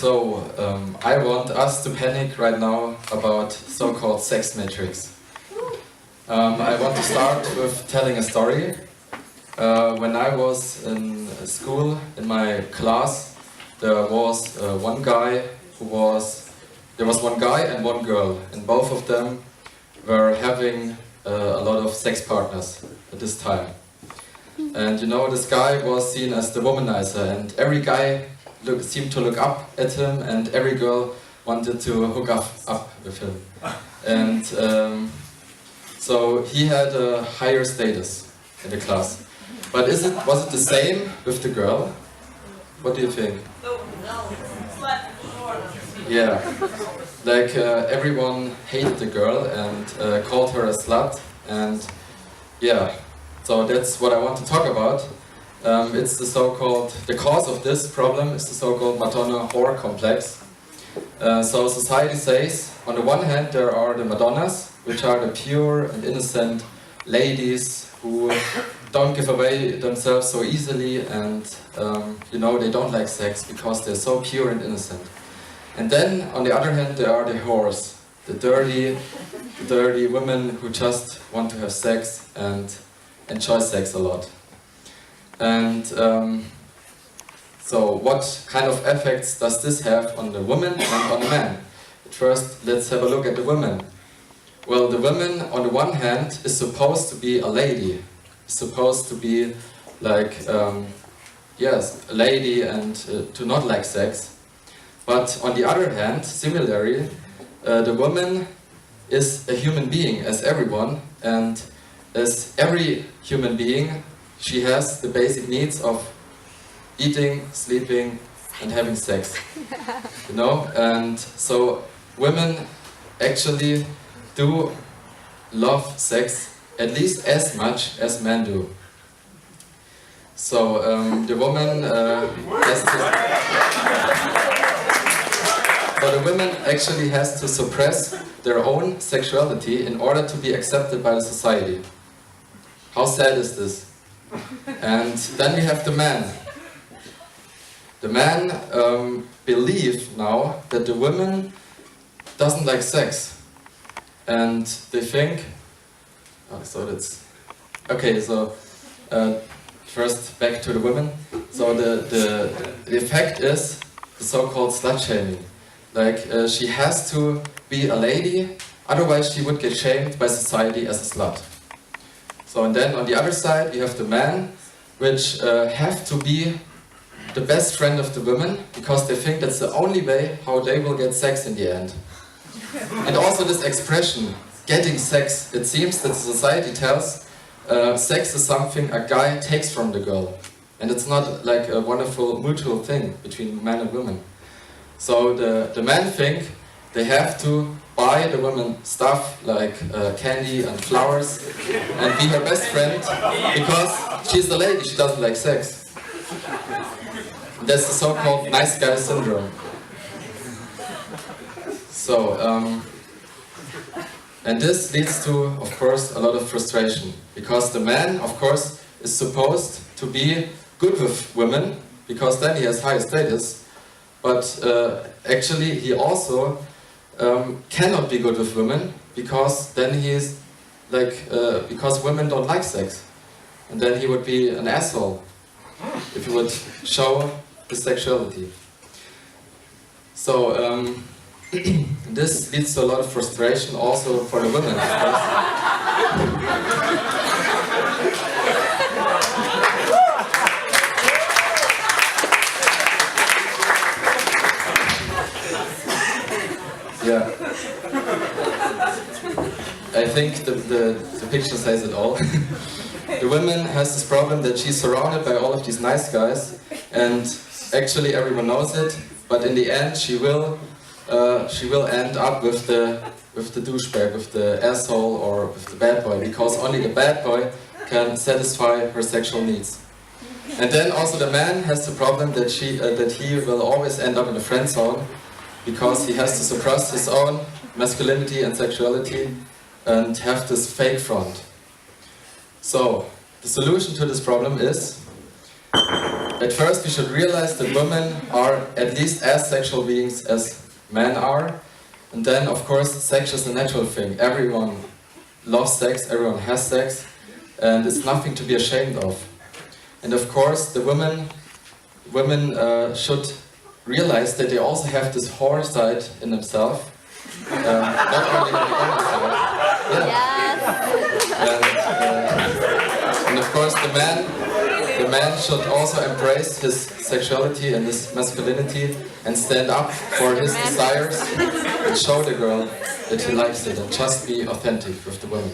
I want us to panic right now about so-called sex matrix. I want to start with telling a story. When I was in school, in my class, there was one guy there was one guy and one girl, and both of them were having a lot of sex partners at this time. And you know, this guy was seen as the womanizer, and every guy seemed to look up at him, and every girl wanted to hook up with him. And so he had a higher status in the class. But was it the same with the girl? What do you think? Yeah, like everyone hated the girl and called her a slut, and yeah, so that's what I want to talk about. It's the cause of this problem is the so-called Madonna-whore complex. So society says, on the one hand, there are the Madonnas, which are the pure and innocent ladies who don't give away themselves so easily, and you know, they don't like sex because they're so pure and innocent. And then, on the other hand, there are the whores, the dirty women who just want to have sex and enjoy sex a lot. And so what kind of effects does this have on the woman and on the man? At first, let's have a look at the women. Well, the woman, on the one hand, is supposed to be a lady, supposed to be like, yes, a lady and to not like sex. But on the other hand, similarly, the woman is a human being as everyone, and as every human being, she has the basic needs of eating, sleeping, and having sex. You know, and so women actually do love sex at least as much as men do. So the woman the women actually has to suppress their own sexuality in order to be accepted by the society. How sad is this? And then we have the man. The men believe now that the woman doesn't like sex. And they think, first back to the women. So the effect is the so-called slut shaming. Like she has to be a lady, otherwise she would get shamed by society as a slut. So and then on the other side you have the men, which have to be the best friend of the women, because they think that's the only way how they will get sex in the end. And also this expression, getting sex, it seems that the society tells sex is something a guy takes from the girl. And it's not like a wonderful mutual thing between men and women. So the men think they have to buy the woman stuff like candy and flowers and be her best friend because she's the lady, she doesn't like sex. That's the so-called nice guy syndrome. So, and this leads to, of course, a lot of frustration, because the man, of course, is supposed to be good with women, because then he has high status, but actually he also cannot be good with women, because then he is like, because women don't like sex, and then he would be an asshole if he would show his sexuality. So, this leads to a lot of frustration also for the women, of course. Yeah. I think the picture says it all. The woman has this problem that she's surrounded by all of these nice guys, and actually everyone knows it, but in the end she will end up with the douchebag, with the asshole, or with the bad boy, because only the bad boy can satisfy her sexual needs. And then also the man has the problem that he will always end up in the friend zone, because he has to suppress his own masculinity and sexuality and have this fake front. So the solution to this problem is at first we should realize that women are at least as sexual beings as men are. And then, of course, sex is a natural thing. Everyone loves sex, everyone has sex, and it's nothing to be ashamed of. And of course, the women should realize that they also have this whore side in themselves. Not only on the other side. Yeah. Yes. And of course, the man should also embrace his sexuality and his masculinity and stand up for his desires and show the girl that he likes it, and just be authentic with the woman.